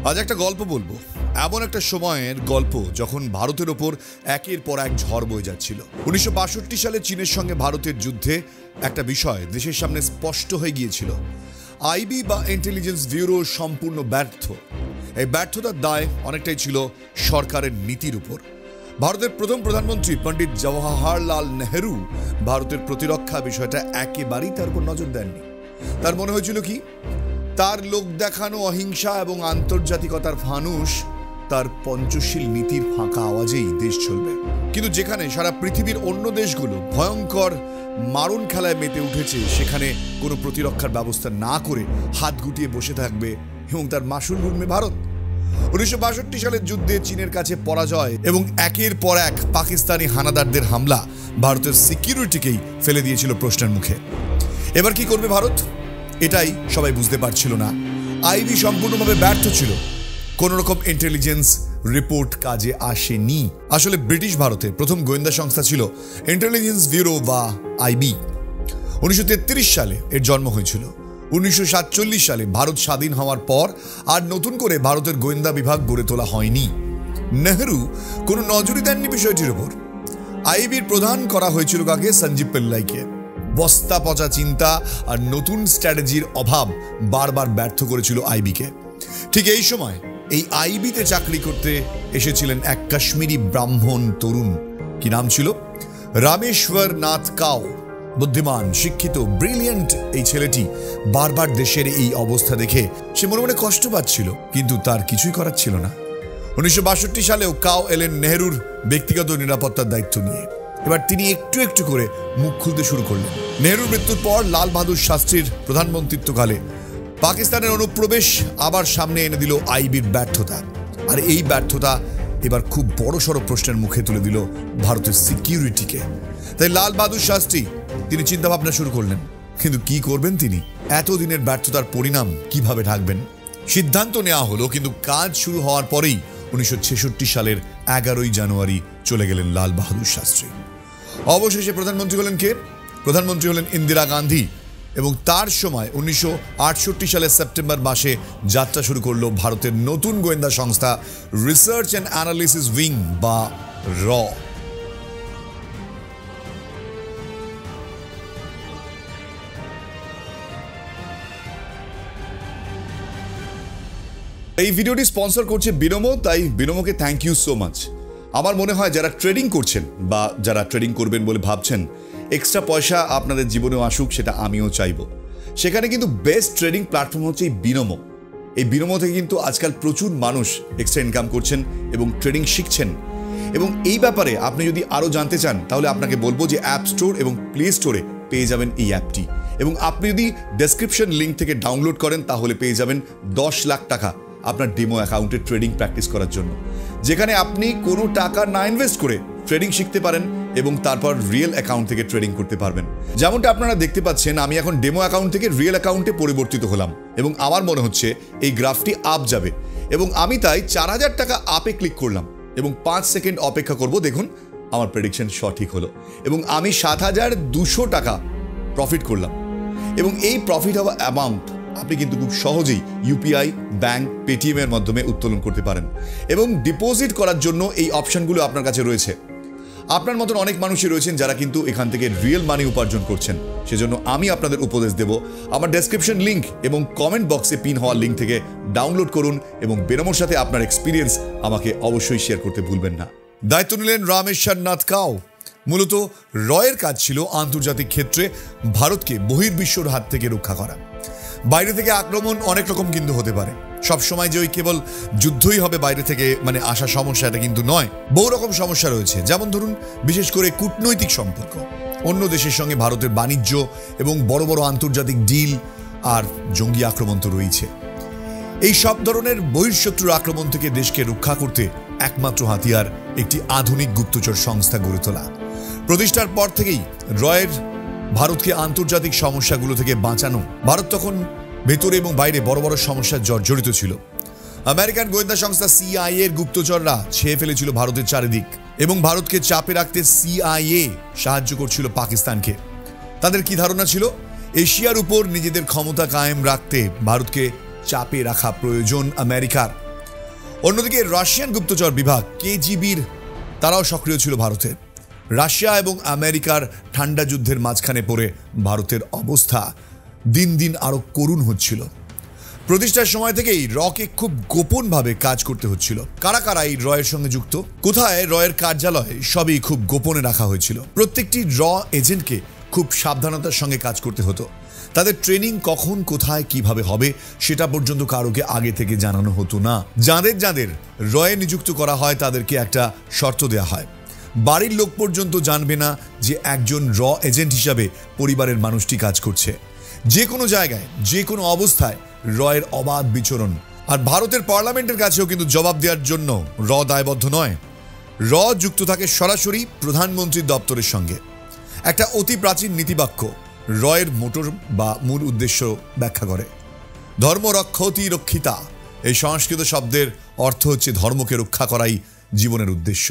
আজ একটা গল্প বলবো, এমন একটা সময়ের গল্প যখন ভারতের ওপর একের পর এক ঝড় বয়ে যাচ্ছিল। 1962 সালে চীনের সঙ্গে ভারতের যুদ্ধে একটা বিষয় দেশের সামনে স্পষ্ট হয়ে গিয়েছিল। আইবি বা ইন্টেলিজেন্স ব্যুরো সম্পূর্ণ ব্যর্থ। এই ব্যর্থতার দায় অনেকটাই ছিল সরকারের নীতির উপর। ভারতের প্রথম প্রধানমন্ত্রী পণ্ডিত জওহরলাল নেহেরু ভারতের প্রতিরক্ষা বিষয়টা একেবারেই তার উপর নজর দেননি। তার মনে হয়েছিল কি, তার লোক দেখানো অহিংসা এবং আন্তর্জাতিকতার ফানুস, তার পঞ্চশীল নীতির ফাঁকা আওয়াজেই দেশ চলবে। কিন্তু যেখানে সারা পৃথিবীর অন্য দেশগুলো ভয়ঙ্কর মারণ খেলায় মেতে উঠেছে, সেখানে কোনো প্রতিরক্ষার ব্যবস্থা না করে হাত গুটিয়ে বসে থাকবে এবং তার মাসুল গুনবে ভারত। 1962 সালের যুদ্ধে চীনের কাছে পরাজয় এবং একের পর এক পাকিস্তানি হানাদারদের হামলা ভারতের সিকিউরিটিকেই ফেলে দিয়েছিল প্রশ্নের মুখে। এবার কি করবে ভারত, এটাই সবাই বুঝতে পারছিল না। আইবি সম্পূর্ণভাবে ব্যর্থ ছিল। কোন রকম ইন্টেলিজেন্স রিপোর্ট কাজে আসেনি। আসলে ব্রিটিশ ভারতের প্রথম গোয়েন্দা সংস্থা ছিল ইন্টেলিজেন্স ব্যুরো বা আইবি। 1933 সালে এর জন্ম হয়েছিল। 1947 সালে ভারত স্বাধীন হওয়ার পর আর নতুন করে ভারতের গোয়েন্দা বিভাগ গড়ে তোলা হয়নি। নেহেরু কোনো নজরই দেননি বিষয়টির উপর। আইবির প্রধান করা হয়েছিল কাকে? সঞ্জীব পিল্লাইকে। বস্তা পচা চিন্তা আর নতুন স্ট্র্যাটেজির অভাব বারবার ব্যর্থ করেছিল আইবিকে। ঠিক এই সময় এই আইবিতে চাকরি করতে এসেছিলেন এক কাশ্মীরি ব্রাহ্মণ তরুণ। কি নাম ছিল? রামেশ্বর নাথ কাউ। বুদ্ধিমান, শিক্ষিত, ব্রিলিয়েন্ট এই ছেলেটি বারবার দেশের এই অবস্থা দেখে সে মনে মনে কষ্ট পাচ্ছিল, কিন্তু তার কিছুই করার ছিল না। 1962 সালেও কাউ এলেন নেহেরুর ব্যক্তিগত নিরাপত্তার দায়িত্ব নিয়ে। এবার তিনি একটু একটু করে মুখ খুলতে শুরু করলেন। নেহেরুর মৃত্যুর পর লাল বাহাদুর শাস্ত্রীর প্রধানমন্ত্রিত্বকালে পাকিস্তানের অনুপ্রবেশ আবার সামনে এনে দিল আইবির ব্যর্থতা। আর এই ব্যর্থতা এবার খুব বড়সড় প্রশ্নের মুখে তুলে দিল ভারতের সিকিউরিটিকে। তাই লাল বাহাদুর শাস্ত্রী তিনি চিন্তা ভাবনা শুরু করলেন, কিন্তু কি করবেন তিনি? এতদিনের ব্যর্থতার পরিণাম কিভাবে ঢাকবেন? সিদ্ধান্ত নেওয়া হলো, কিন্তু কাজ শুরু হওয়ার পরেই 1966 সালের 11 জানুয়ারি চলে গেলেন লাল বাহাদুর শাস্ত্রী। অবশেষে প্রধানমন্ত্রী হলেন কে? প্রধানমন্ত্রী হলেন ইন্দিরা গান্ধী। এবং তার সময় 1968 সালের সেপ্টেম্বর মাসে যাত্রা শুরু করলো ভারতের নতুন গোয়েন্দা সংস্থা রিসার্চ অ্যান্ড অ্যানালিসিস উইং বা র। এই ভিডিওটি স্পন্সর করছে বিনোমো, তাই বিনোমোকে থ্যাংক ইউ সো মাচ। আমার মনে হয় যারা ট্রেডিং করছেন বা যারা ট্রেডিং করবেন বলে ভাবছেন, এক্সট্রা পয়সা আপনাদের জীবনেও আসুক, সেটা আমিও চাইবো। সেখানে কিন্তু বেস্ট ট্রেডিং প্ল্যাটফর্ম হচ্ছে এই বিনোমো। এই বিনোমো থেকে কিন্তু আজকাল প্রচুর মানুষ এক্সট্রা ইনকাম করছেন এবং ট্রেডিং শিখছেন। এবং এই ব্যাপারে আপনি যদি আরও জানতে চান, তাহলে আপনাকে বলবো যে অ্যাপ স্টোর এবং প্লে স্টোরে পেয়ে যাবেন এই অ্যাপটি। এবং আপনি যদি ডেসক্রিপশন লিঙ্ক থেকে ডাউনলোড করেন, তাহলে পেয়ে যাবেন 10 লাখ টাকা আপনার ডেমো অ্যাকাউন্টে ট্রেডিং প্র্যাকটিস করার জন্য, যেখানে আপনি কোনো টাকা না ইনভেস্ট করে ট্রেডিং শিখতে পারেন এবং তারপর রিয়েল অ্যাকাউন্ট থেকে ট্রেডিং করতে পারবেন। যেমনটা আপনারা দেখতে পাচ্ছেন, আমি এখন ডেমো অ্যাকাউন্ট থেকে রিয়েল অ্যাকাউন্টে পরিবর্তিত হলাম এবং আমার মনে হচ্ছে এই গ্রাফটি আপ যাবে এবং আমি তাই 4000 টাকা আপে ক্লিক করলাম এবং 5 সেকেন্ড অপেক্ষা করব। দেখুন আমার প্রেডিকশন সঠিক হলো এবং আমি 7200 টাকা প্রফিট করলাম। এবং এই প্রফিট হওয়া অ্যামাউন্ট আপনি কিন্তু খুব সহজেই ইউপিআই, ব্যাংক, পেটিএম এর মাধ্যমে উত্তোলন করতে পারেন এবং ডিপোজিট করার জন্য এই অপশনগুলো আপনার কাছে রয়েছে। আপনার মতন অনেক মানুষই রয়েছেন যারা কিন্তু এখান থেকে রিয়েল মানি উপার্জন করছেন। সেজন্য আমি আপনাদের উপদেশ দেব, আমার ডেসক্রিপশন লিঙ্ক এবং কমেন্ট বক্সে পিন হওয়া লিঙ্ক থেকে ডাউনলোড করুন এবং বিনোমোর সাথে আপনার এক্সপিরিয়েন্স আমাকে অবশ্যই শেয়ার করতে ভুলবেন না। দায়িত্ব নিলেন রামেশ্বর নাথ কাউ। মূলত রয়ের কাজ ছিল আন্তর্জাতিক ক্ষেত্রে ভারতকে বহির্বিশ্বর হাত থেকে রক্ষা করা। বাইরে থেকে আক্রমণ অনেক রকম কিন্তু হতে পারে। সবসময় যে ওই কেবল যুদ্ধই হবে বাইরে থেকে মানে আসা সমস্যা, এটা কিন্তু নয়। বহু রকম সমস্যা রয়েছে, যেমন ধরুন বিশেষ করে কূটনৈতিক সম্পর্ক, অন্য দেশের সঙ্গে ভারতের বাণিজ্য এবং বড় বড় আন্তর্জাতিক ডিল, আর জঙ্গি আক্রমণ তো রয়েছে। এই সব ধরনের বহিঃশত্রুর আক্রমণ থেকে দেশকে রক্ষা করতে একমাত্র হাতিয়ার একটি আধুনিক গুপ্তচর সংস্থা গড়ে তোলা। প্রতিষ্ঠার পর থেকেই রয়ের ভারতকে আন্তর্জাতিক সমস্যাগুলো থেকে বাঁচানো। ভারত তখন ভেতরে এবং বাইরে বড় বড় সমস্যার জর্জরিত ছিল। আমেরিকান গোয়েন্দা সংস্থা সিআইএ এর গুপ্তচররা ছেয়ে ফেলেছিল ভারতের চারিদিক এবং ভারতকে চাপে রাখতে সিআইএ সাহায্য করছিল পাকিস্তানকে। তাদের কি ধারণা ছিল? এশিয়ার উপর নিজেদের ক্ষমতা কায়েম রাখতে ভারতকে চাপে রাখা প্রয়োজন আমেরিকার। অন্যদিকে রাশিয়ান গুপ্তচর বিভাগ কেজিবির তারাও সক্রিয় ছিল ভারতে। রাশিয়া এবং আমেরিকার ঠান্ডা যুদ্ধের মাঝখানে পড়ে ভারতের অবস্থা দিন দিন আরো করুণ হচ্ছিল। প্রতিষ্ঠার সময় থেকেই রকে খুব গোপনভাবে কাজ করতে হচ্ছিল। কারা কারা এই রয়ের সঙ্গে যুক্ত, কোথায় রয়ের কার্যালয়, সবই খুব গোপনে রাখা হয়েছিল। প্রত্যেকটি র এজেন্টকে খুব সাবধানতার সঙ্গে কাজ করতে হতো। তাদের ট্রেনিং কখন, কোথায়, কিভাবে হবে সেটা পর্যন্ত কারোকে আগে থেকে জানানো হতো না। যাদের যাদের রয়ে নিযুক্ত করা হয় তাদেরকে একটা শর্ত দেওয়া হয়, বাড়ির লোক পর্যন্ত জানবে না যে একজন র এজেন্ট হিসাবে পরিবারের মানুষটি কাজ করছে। যে কোনো জায়গায়, যে কোনো অবস্থায় রয়ের অবাধ বিচরণ। আর ভারতের পার্লামেন্টের কাছেও কিন্তু জবাব দেওয়ার জন্য র দায়বদ্ধ নয়। র যুক্ত থাকে সরাসরি প্রধানমন্ত্রীর দপ্তরের সঙ্গে। একটা অতি প্রাচীন নীতিবাক্য রয়ের মোটর বা মূল উদ্দেশ্য ব্যাখ্যা করে। ধর্ম রক্ষতি রক্ষিতা, এই সংস্কৃত শব্দের অর্থ হচ্ছে ধর্মকে রক্ষা করাই জীবনের উদ্দেশ্য।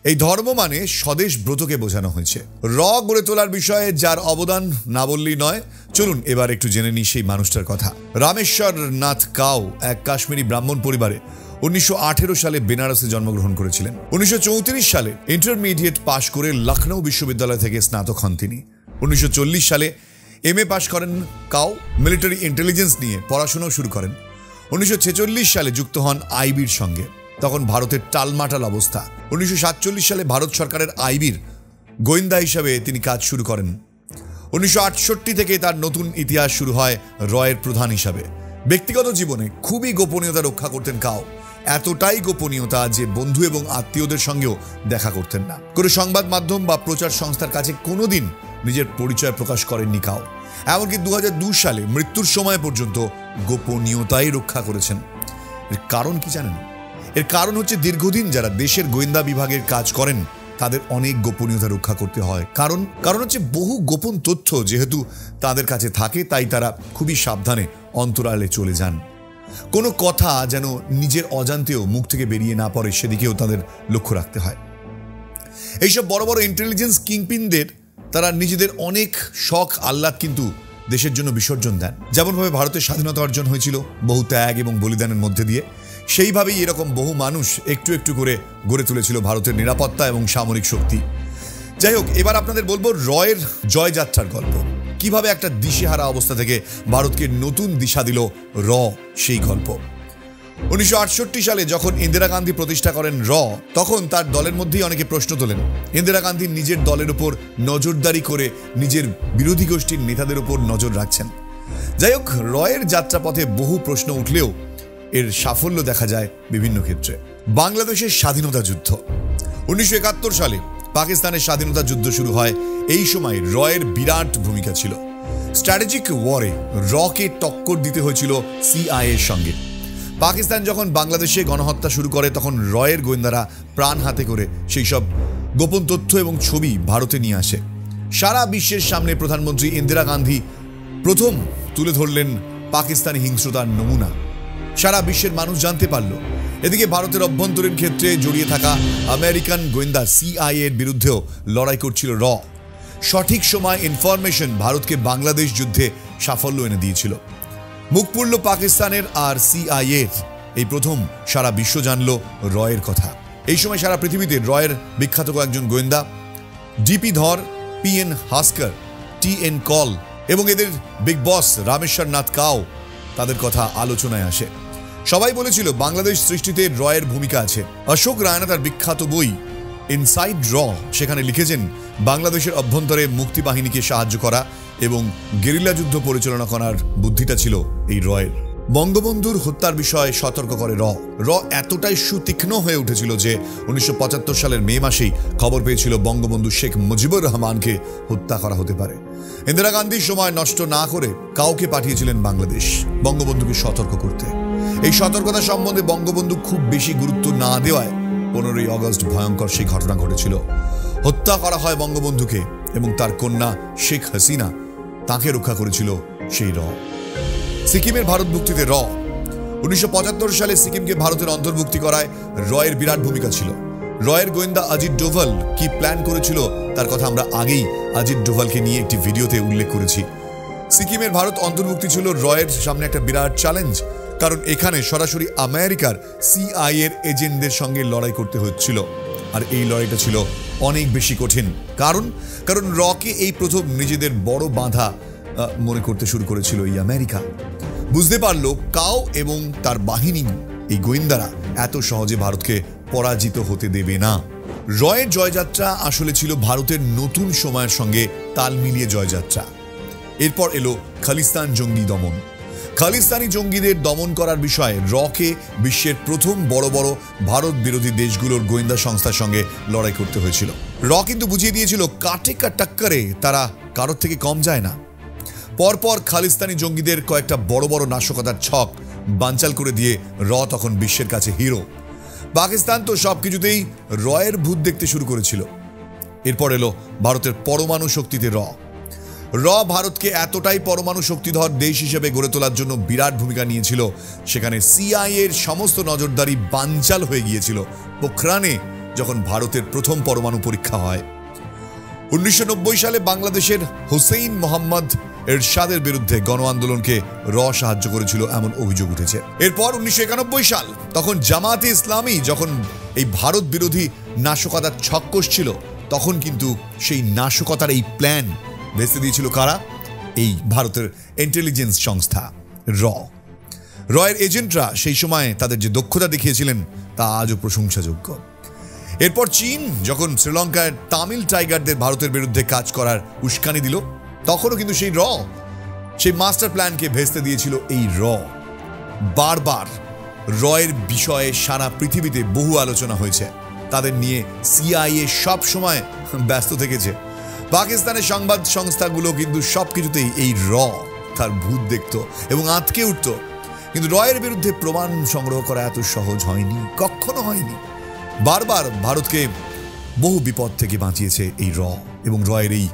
এই ধর্ম মানে স্বদেশ ব্রতকে বোঝানো হয়েছে। র গড়ে তোলার বিষয়ে যার অবদান না বললেই নয়। চলুন এবার একটু জেনে নিই সেই মানুষটার কথা। রামেশ্বর নাথ কাউ এক কাশ্মীরি ব্রাহ্মণ পরিবারে 1918 সালে বেনারসে জন্মগ্রহণ করেছিলেন। 1934 সালে ইন্টারমিডিয়েট পাশ করে লখনৌ বিশ্ববিদ্যালয় থেকে স্নাতক হন তিনি। 1940 সালে MA পাশ করেন কাউ। মিলিটারি ইন্টেলিজেন্স নিয়ে পড়াশোনাও শুরু করেন। 1946 সালে যুক্ত হন আইবির সঙ্গে। তখন ভারতের টালমাটাল অবস্থা। 1947 সালে ভারত সরকারের আইবির গোয়েন্দা হিসাবে তিনি কাজ শুরু করেন। 1968 থেকে তার নতুন ইতিহাস শুরু হয় রয়ের প্রধান হিসাবে। ব্যক্তিগত জীবনে খুবই গোপনীয়তা রক্ষা করতেন কাউ। এতটাই গোপনীয়তা যে বন্ধু এবং আত্মীয়দের সঙ্গেও দেখা করতেন না। কোনো সংবাদ মাধ্যম বা প্রচার সংস্থার কাছে কোনোদিন নিজের পরিচয় প্রকাশ করেননি কাউ। এমনকি 2002 সালে মৃত্যুর সময় পর্যন্ত গোপনীয়তাই রক্ষা করেছেন। এর কারণ কি জানেন? এর কারণ হচ্ছে দীর্ঘদিন যারা দেশের গোয়েন্দা বিভাগের কাজ করেন তাদের অনেক গোপনীয়তা রক্ষা করতে হয়। কারণ হচ্ছে বহু গোপন তথ্য যেহেতু তাদের কাছে থাকে, তাই তারা খুবই সাবধানে অন্তরালে চলে যান। কোনো কথা যেন নিজের অজান্তেও মুখ থেকে বেরিয়ে না পড়ে সেদিকেও তাদের লক্ষ্য রাখতে হয়। এইসব বড় বড় ইন্টেলিজেন্স কিংপিনদের তারা নিজেদের অনেক শখ আহ্লাদ কিন্তু দেশের জন্য বিসর্জন দেন। যেমনভাবে ভারতের স্বাধীনতা অর্জন হয়েছিল বহু ত্যাগ এবং বলিদানের মধ্যে দিয়ে, সেইভাবেই এরকম বহু মানুষ একটু একটু করে গড়ে তুলেছিল ভারতের নিরাপত্তা এবং সামরিক শক্তি। যাই হোক, এবার আপনাদের বলবো রয়ের জয়যাত্রার গল্প। কিভাবে একটা দিশেহারা অবস্থা থেকে ভারতকে নতুন দিশা দিল র, সেই গল্প। 1968 সালে যখন ইন্দিরা গান্ধী প্রতিষ্ঠা করেন র, তখন তার দলের মধ্যেই অনেকে প্রশ্ন তোলেন ইন্দিরা গান্ধী নিজের দলের উপর নজরদারি করে নিজের বিরোধী গোষ্ঠীর নেতাদের উপর নজর রাখছেন। যাই হোক, রয়ের যাত্রাপথে বহু প্রশ্ন উঠলেও এর সাফল্য দেখা যায় বিভিন্ন ক্ষেত্রে। বাংলাদেশের স্বাধীনতা যুদ্ধ। 1971 সালে পাকিস্তানের স্বাধীনতা যুদ্ধ শুরু হয়। এই সময় রয়ের বিরাট ভূমিকা ছিল। স্ট্র্যাটেজিক ওয়ারে রকে টক্কর দিতে হয়েছিল CIA এর সঙ্গে। পাকিস্তান যখন বাংলাদেশে গণহত্যা শুরু করে তখন রয়ের গোয়েন্দারা প্রাণ হাতে করে সেই সব গোপন তথ্য এবং ছবি ভারতে নিয়ে আসে। সারা বিশ্বের সামনে প্রধানমন্ত্রী ইন্দিরা গান্ধী প্রথম তুলে ধরলেন পাকিস্তানি হিংস্রতার নমুনা। সারা বিশ্বের মানুষ জানতে পারল। এদিকে ভারতের অভ্যন্তরীণ ক্ষেত্রে জড়িয়ে থাকা আমেরিকান গোয়েন্দা CIA এর বিরুদ্ধেও লড়াই করছিল র। সঠিক সময় ইনফরমেশন ভারতকে বাংলাদেশ যুদ্ধে সাফল্য এনে দিয়েছিল। মুখ পুড়ল পাকিস্তানের আর CIA এর। এই প্রথম সারা বিশ্ব জানল রয়ের কথা। এই সময় সারা পৃথিবীতে রয়ের বিখ্যাত কয়েকজন গোয়েন্দা DP ধর, PN হাস্কার, TN কল এবং এদের বিগ বস রামেশ্বর নাথ কাউ, তাদের কথা আলোচনায় আসে। সবাই বলেছিল বাংলাদেশ সৃষ্টিতে রয়ের ভূমিকা আছে। অশোক রায়না তার বিখ্যাত বই ইনসাইড র সেখানে লিখেছেন বাংলাদেশের অভ্যন্তরে মুক্তি বাহিনীকে সাহায্য করা এবং গেরিলা যুদ্ধ পরিচালনা করার বুদ্ধিটা ছিল এই রয়ের। বঙ্গবন্ধুর হত্যার বিষয়ে সতর্ক করে র এতটাই সুতীক্ষ্ণ হয়ে উঠেছিল যে 1975 সালের মে মাসেই খবর পেয়েছিল বঙ্গবন্ধু শেখ মুজিবুর রহমানকে হত্যা করা হতে পারে। ইন্দিরা গান্ধী সময় নষ্ট না করে কাউকে পাঠিয়েছিলেন বাংলাদেশ বঙ্গবন্ধুকে সতর্ক করতে। এই সতর্কতা সম্বন্ধে বঙ্গবন্ধু খুব বেশি গুরুত্ব না দেওয়ায় 15ই আগস্ট ভয়ঙ্কর সেই ঘটনা ঘটেছিল। হত্যা করা হয় বঙ্গবন্ধুকে এবং তার কন্যা শেখ হাসিনা তাকে রক্ষা করেছিল সেই র। সিকিমের ভারতভুক্তিতে র। 1975 সালে সিকিমকে ভারতের অন্তর্ভুক্তি করায় রয়ের বিরাট ভূমিকা ছিল। রয়ের গোয়েন্দা অজিত ডোভাল কি প্ল্যান করেছিল তার কথা আমরা আগেই অজিত ডোভালকে নিয়ে একটি ভিডিওতে উল্লেখ করেছি। সিকিমের ভারত অন্তর্ভুক্তি ছিল রয়ের সামনে একটা বিরাট চ্যালেঞ্জ, কারণ এখানে সরাসরি আমেরিকার সিআইএ এর এজেন্টদের সঙ্গে লড়াই করতে হচ্ছিল। আর এই লড়াইটা ছিল অনেক বেশি কঠিন, কারণ রকে এই প্রথম নিজেদের বড় বাধা মনে করতে শুরু করেছিল এই আমেরিকা। বুঝতে পারলো কাও এবং তার বাহিনী, এই গোয়েন্দারা এত সহজে ভারতকে পরাজিত হতে দেবে না। রয়ের জয়যাত্রা আসলে ছিল ভারতের নতুন সময়ের সঙ্গে তাল মিলিয়ে জয়যাত্রা। এরপর এলো খালিস্তান জঙ্গি দমন। খালিস্তানি জঙ্গিদের দমন করার বিষয়ে রকে বিশ্বের প্রথম বড় বড় ভারত বিরোধী দেশগুলোর গোয়েন্দা সংস্থার সঙ্গে লড়াই করতে হয়েছিল। র কিন্তু বুঝিয়ে দিয়েছিল কাটে কা টক্করে তারা কারোর থেকে কম যায় না। পরপর খালিস্তানি জঙ্গিদের কয়েকটা বড় বড় নাশকতার ছক বানচাল করে দিয়ে র তখন বিশ্বের কাছে হিরো। পাকিস্তান তো সবকিছুতেই রয়ের ভূত দেখতে শুরু করেছিল। এরপর এলো ভারতের পরমাণু শক্তিতে র ভারতকে এতটাই পরমাণু শক্তিধর দেশ হিসেবে গড়ে তোলার জন্য বিরাট ভূমিকা নিয়েছিল, সেখানে সিআইএ এর সমস্ত নজরদারি বানচাল হয়ে গিয়েছিল পোখরানে যখন ভারতের প্রথম পরমাণু পরীক্ষা হয়। 1990 সালে বাংলাদেশের হুসেইন মোহাম্মদ এরশাদের বিরুদ্ধে গণ আন্দোলনকে র সাহায্য করেছিল এমন অভিযোগ উঠেছে। এরপর 1991 সাল, তখন জামাতে ইসলামী যখন এই ভারত বিরোধী নাশকতার ছক কষছিল, তখন কিন্তু সেই নাশকতার এই প্ল্যান ভেস্তে দিয়েছিল কারা? এই ভারতের ইন্টেলিজেন্স সংস্থা রয়ের এজেন্টরা সেই সময় তাদের যে দক্ষতা দেখিয়েছিলেন তা আজও প্রশংসাযোগ্য। এরপর চীন যখন শ্রীলঙ্কায় তামিল টাইগারদের ভারতের বিরুদ্ধে কাজ করার উস্কানি দিল, তখনও কিন্তু সেই মাস্টার প্ল্যানকে ভেস্তে দিয়েছিল এই বারবার রয়ের বিষয়ে সারা পৃথিবীতে বহু আলোচনা হয়েছে। তাদের নিয়ে সিআইএ সব সময় ব্যস্ত থেকেছে। পাকিস্তানের সংবাদ সংস্থাগুলো কিন্তু সবকিছুতেই এই তার ভূত দেখত এবং আঁতকে উঠত। কিন্তু রয়ের বিরুদ্ধে প্রমাণ সংগ্রহ করা এত সহজ হয়নি, কখনো হয়নি। বারবার ভারতকে বহু বিপদ থেকে বাঁচিয়েছে এই এবং রয়ের এই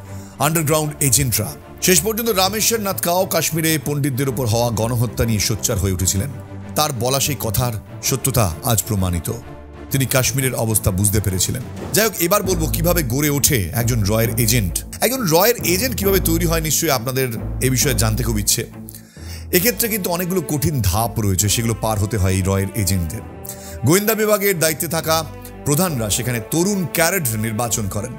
আন্ডারগ্রাউন্ড এজেন্টরা। শেষ পর্যন্ত রামেশ্বর নাথ কাও কাশ্মীরে পণ্ডিতদের উপর হওয়া গণহত্যা নিয়ে সোচ্চার হয়ে উঠেছিলেন। তার বলা সেই কথার সত্যতা আজ প্রমাণিত। তিনি কাশ্মীরের অবস্থা বুঝতে পেরেছিলেন। যাই হোক, এবার বলবো কিভাবে গড়ে ওঠে একজন রয়ের এজেন্ট। একজন রয়ের এজেন্ট কিভাবে তৈরি হয়, নিশ্চয়ই আপনাদের এ বিষয়ে জানতে খুব ইচ্ছে। এক্ষেত্রে কিন্তু অনেকগুলো কঠিন ধাপ রয়েছে, সেগুলো পার হতে হয় এই রয়ের এজেন্টদের। গোয়েন্দা বিভাগের দায়িত্বে থাকা প্রধানরা সেখানে তরুণ ক্যাডেট নির্বাচন করেন।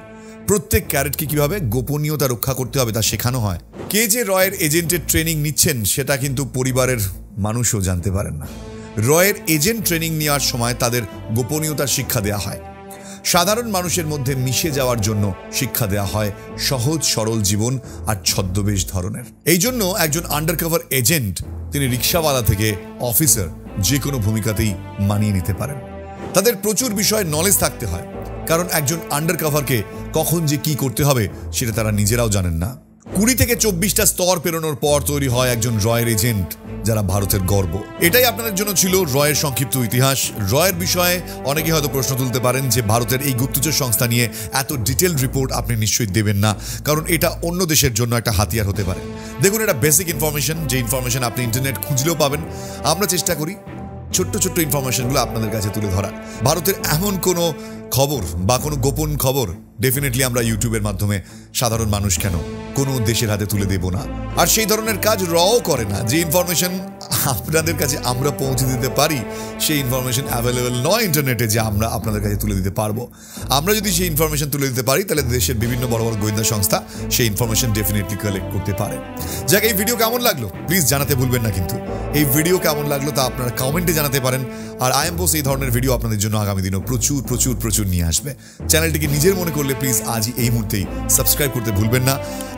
প্রত্যেক ক্যাডেটকে কিভাবে গোপনীয়তা রক্ষা করতে হবে তা শেখানো হয়। কে যে রয়ের এজেন্টের ট্রেনিং নিচ্ছেন সেটা কিন্তু পরিবারের মানুষও জানতে পারেন না। রয়ের এজেন্ট ট্রেনিং নেওয়ার সময় তাদের গোপনীয়তার শিক্ষা দেওয়া হয়। সাধারণ মানুষের মধ্যে মিশে যাওয়ার জন্য শিক্ষা দেওয়া হয় সহজ সরল জীবন আর ছদ্মবেশ ধরনের। এই জন্য একজন আন্ডারকভার এজেন্ট তিনি রিক্সাওয়ালা থেকে অফিসার যে কোনো ভূমিকাতেই মানিয়ে নিতে পারেন। তাদের প্রচুর বিষয়ে নলেজ থাকতে হয়, কারণ একজন আন্ডারকভারকে কখন যে কি করতে হবে সেটা তারা নিজেরাও জানেন না। 20 থেকে 24টা স্তর পেরোনোর পর তৈরি হয় একজন রয়ের এজেন্ট, যারা ভারতের গর্ব। এটাই আপনাদের জন্য ছিল রয়ের সংক্ষিপ্ত ইতিহাস। রয়ের বিষয়ে অনেকে হয়তো প্রশ্ন তুলতে পারেন যে ভারতের এই গুপ্তচর সংস্থা নিয়ে এত ডিটেল রিপোর্ট আপনি নিশ্চয়ই দেবেন না, কারণ এটা অন্য দেশের জন্য একটা হাতিয়ার হতে পারে। দেখুন, এটা বেসিক ইনফরমেশন, যে ইনফরমেশন আপনি ইন্টারনেট খুঁজলেও পাবেন। আমরা চেষ্টা করি ছোট্ট ছোট্ট ইনফরমেশনগুলো আপনাদের কাছে তুলে ধরার। ভারতের এমন কোনো খবর বা কোনো গোপন খবর ডেফিনেটলি আমরা ইউটিউবের মাধ্যমে সাধারণ মানুষ কেন কোনো দেশের হাতে তুলে দেব না। আর সেই ধরনের কাজ রও করে না। যে ইনফরমেশন আপনাদের কাছে আমরা পৌঁছে দিতে পারি, সেই ইনফরমেশন অ্যাভেলেবেল নয় ইন্টারনেটে যে আমরা আপনাদের কাছে তুলে দিতে পারবো। আমরা যদি সেই ইনফরমেশন তুলে দিতে পারি, তাহলে দেশের বিভিন্ন বড় বড় গোয়েন্দা সংস্থা সেই ইনফরমেশন ডেফিনেটলি কালেক্ট করতে পারে। যাক, এই ভিডিও কেমন লাগলো প্লিজ জানাতে ভুলবেন না। কিন্তু এই ভিডিও কেমন লাগলো তা আপনারা কমেন্টে জানাতে পারেন। আর আই এম বোস এই ধরনের ভিডিও আপনাদের জন্য আগামী দিনেও প্রচুর প্রচুর প্রচুর নিয়ে আসবে। চ্যানেলটিকে নিজের মনে করলে প্লিজ আজই এই মুহূর্তেই সাবস্ক্রাইব করতে ভুলবেন না।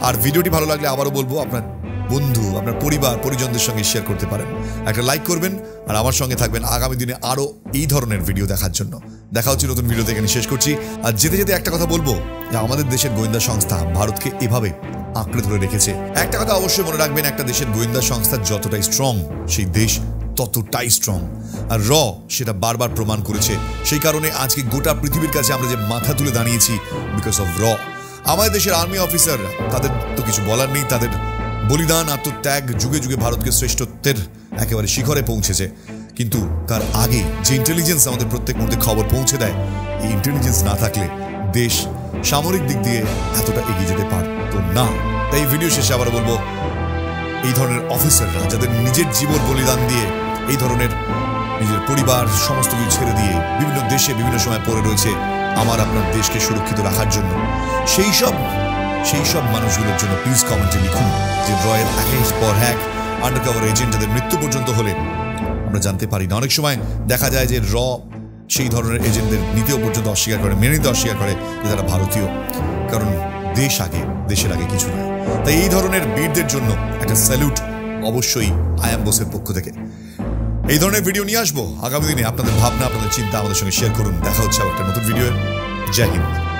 আর ভিডিওটি ভালো লাগলে আবারও বলবো, আপনার বন্ধু, আপনার পরিবার পরিজনদের সঙ্গে শেয়ার করতে পারেন। একটা লাইক করবেন আর আমার সঙ্গে থাকবেন আগামী দিনে আরও এই ধরনের ভিডিও দেখার জন্য। দেখা হচ্ছে নতুন ভিডিওতে, এখানে শেষ করছি। আর যেতে যেতে একটা কথা বলবো, যে আমাদের দেশের গোয়েন্দা সংস্থা ভারতকে এভাবে আঁকড়ে ধরে রেখেছে। একটা কথা অবশ্যই মনে রাখবেন, একটা দেশের গোয়েন্দা সংস্থা যতটাই স্ট্রং, সেই দেশ ততটাই স্ট্রং। আর সেটা বারবার প্রমাণ করেছে। সেই কারণে আজকে গোটা পৃথিবীর কাছে আমরা যে মাথা তুলে দাঁড়িয়েছি, বিকজ অফ আমাদের দেশের আর্মি অফিসাররা, তাদের তো কিছু বলার নেই। তাদের বলিদান, আত্মত্যাগ যুগে যুগে ভারতকে শ্রেষ্ঠত্বের একেবারে শিখরে পৌঁছেছে। কিন্তু তার আগে যে ইন্টেলিজেন্স আমাদের প্রত্যেক মুহূর্তে খবর পৌঁছে দেয়, এই ইন্টেলিজেন্স না থাকলে দেশ সামরিক দিক দিয়ে এতটা এগিয়ে যেতে পারত না। তাই ভিডিও শেষে আবার বলবো, এই ধরনের অফিসাররা যাদের নিজের জীবন বলিদান দিয়ে এই ধরনের নিজের পরিবার সমস্ত কিছু ছেড়ে দিয়ে বিভিন্ন দেশে বিভিন্ন সময় পড়ে রয়েছে আমার আপনার দেশকে সুরক্ষিত রাখার জন্য, সেই সব মানুষগুলোর জন্য প্লিজ কমেন্টে লিখুন যে রয়ের একের পর এক আন্ডারকভার এজেন্ট যাদের মৃত্যু পর্যন্ত হলে আমরা জানতে পারি না। অনেক সময় দেখা যায় যে সেই ধরনের এজেন্টদের নিতেও পর্যন্ত অস্বীকার করে, মেনে নিতে অস্বীকার করে যে তারা ভারতীয়, কারণ দেশের আগে কিছু নয়। তাই এই ধরনের বীরদের জন্য একটা স্যালুট অবশ্যই আয়াম বোসের পক্ষ থেকে। এই ধরনের ভিডিও নিয়ে আসবো আগামী দিনে। আপনাদের ভাবনা, আপনাদের চিন্তা আমাদের সঙ্গে শেয়ার করুন। দেখা হচ্ছে আবার একটা নতুন ভিডিও। জয় হিন্দ।